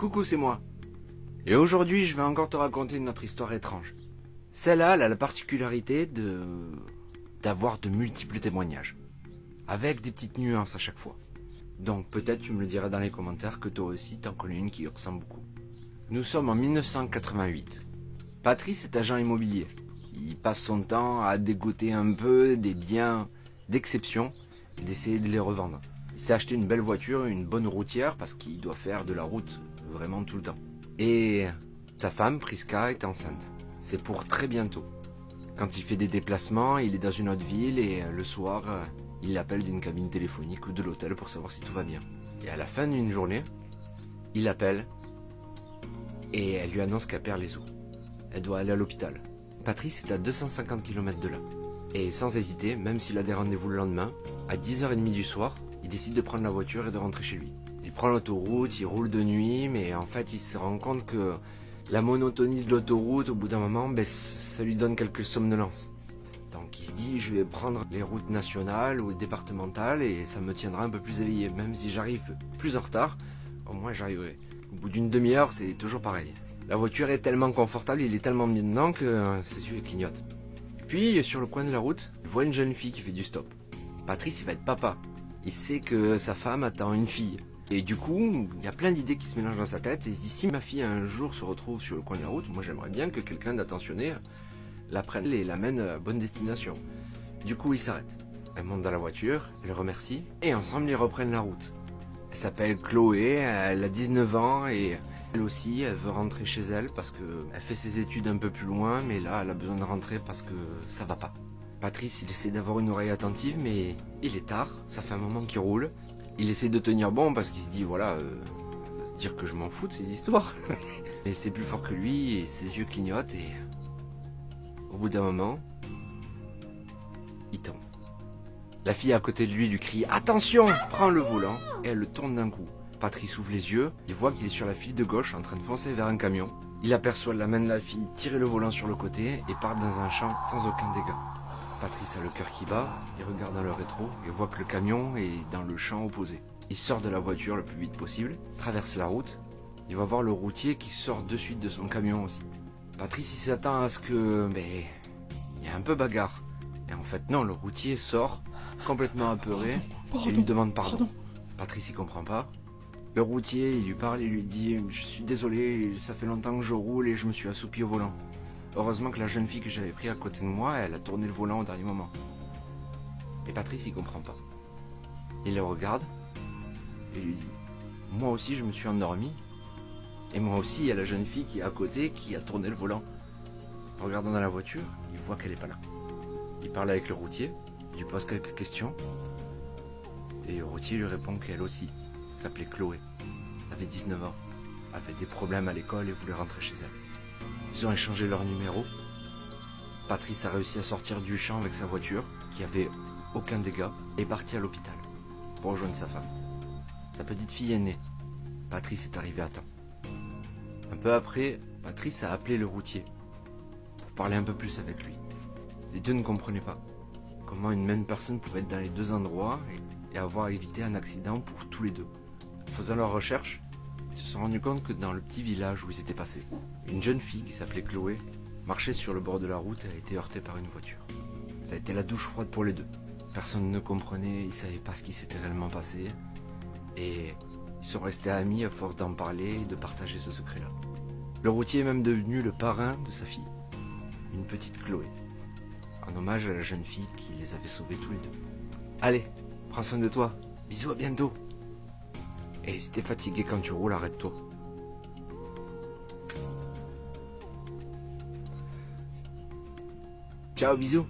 Coucou, c'est moi. Et aujourd'hui, je vais encore te raconter notre histoire étrange. Celle-là, elle a la particularité d'avoir de multiples témoignages, avec des petites nuances à chaque fois. Donc peut-être tu me le diras dans les commentaires que toi aussi t'en connais une qui ressemble beaucoup. Nous sommes en 1988. Patrice est agent immobilier. Il passe son temps à dégoter un peu des biens d'exception et d'essayer de les revendre. Il s'est acheté une belle voiture, une bonne routière, parce qu'il doit faire de la route vraiment tout le temps. Et sa femme, Priska, est enceinte. C'est pour très bientôt. Quand il fait des déplacements, il est dans une autre ville et le soir, il l'appelle d'une cabine téléphonique ou de l'hôtel pour savoir si tout va bien. Et à la fin d'une journée, il l'appelle et elle lui annonce qu'elle perd les os. Elle doit aller à l'hôpital. Patrice est à 250 km de là. Et sans hésiter, même s'il a des rendez-vous le lendemain, à 10h30 du soir, il décide de prendre la voiture et de rentrer chez lui. Il prend l'autoroute, il roule de nuit, mais en fait il se rend compte que la monotonie de l'autoroute, au bout d'un moment, ça lui donne quelques somnolences. Donc il se dit, je vais prendre les routes nationales ou départementales et ça me tiendra un peu plus éveillé. Même si j'arrive plus en retard, au moins j'arriverai. Au bout d'une demi-heure, c'est toujours pareil. La voiture est tellement confortable, il est tellement bien dedans que ses yeux clignotent. Et puis, sur le coin de la route, il voit une jeune fille qui fait du stop. Patrice, il va être papa. Il sait que sa femme attend une fille. Et du coup, il y a plein d'idées qui se mélangent dans sa tête. Et il se dit, si ma fille un jour se retrouve sur le coin de la route, moi j'aimerais bien que quelqu'un d'attentionné la prenne et l'amène à bonne destination. Du coup, il s'arrête. Elle monte dans la voiture, elle le remercie, et ensemble ils reprennent la route. Elle s'appelle Chloé, elle a 19 ans et elle aussi, elle veut rentrer chez elle parce qu'elle fait ses études un peu plus loin, mais là, elle a besoin de rentrer parce que ça va pas. Patrice, il essaie d'avoir une oreille attentive, mais il est tard, ça fait un moment qu'il roule. Il essaie de tenir bon parce qu'il se dit, voilà, se dire que je m'en fous de ces histoires. Mais c'est plus fort que lui et ses yeux clignotent et au bout d'un moment, il tombe. La fille à côté de lui crie, attention, prends le volant, et elle le tourne d'un coup. Patrice ouvre les yeux, il voit qu'il est sur la file de gauche en train de foncer vers un camion. Il aperçoit la main de la fille tirer le volant sur le côté et part dans un champ sans aucun dégât. Patrice a le cœur qui bat, il regarde dans le rétro et voit que le camion est dans le champ opposé. Il sort de la voiture le plus vite possible, traverse la route, il va voir le routier qui sort de suite de son camion aussi. Patrice il s'attend à ce que... il y a un peu bagarre. Et en fait non, le routier sort, complètement apeuré, et lui demande pardon. Patrice il comprend pas. Le routier il lui parle, il lui dit « Je suis désolé, ça fait longtemps que je roule et je me suis assoupi au volant. » Heureusement que la jeune fille que j'avais pris à côté de moi, elle a tourné le volant au dernier moment. Et Patrice, il comprend pas. Il le regarde et lui dit « Moi aussi, je me suis endormi. Et moi aussi, il y a la jeune fille qui est à côté qui a tourné le volant. » En regardant dans la voiture, il voit qu'elle est pas là. Il parle avec le routier, il lui pose quelques questions. Et le routier lui répond qu'elle aussi s'appelait Chloé, avait 19 ans, avait des problèmes à l'école et voulait rentrer chez elle. Ils ont échangé leur numéro. Patrice a réussi à sortir du champ avec sa voiture, qui avait aucun dégât, et est parti à l'hôpital pour rejoindre sa femme. Sa petite fille est née. Patrice est arrivé à temps. Un peu après, Patrice a appelé le routier pour parler un peu plus avec lui. Les deux ne comprenaient pas comment une même personne pouvait être dans les deux endroits et avoir évité un accident pour tous les deux. En faisant leurs recherches, ils se sont rendus compte que dans le petit village où ils étaient passés, une jeune fille qui s'appelait Chloé marchait sur le bord de la route et a été heurtée par une voiture. Ça a été la douche froide pour les deux. Personne ne comprenait, ils ne savaient pas ce qui s'était réellement passé. Et ils sont restés amis à force d'en parler et de partager ce secret-là. Le routier est même devenu le parrain de sa fille, une petite Chloé, en hommage à la jeune fille qui les avait sauvés tous les deux. Allez, prends soin de toi, bisous, à bientôt. Et si t'es fatigué quand tu roules, arrête-toi. Ciao, bisous.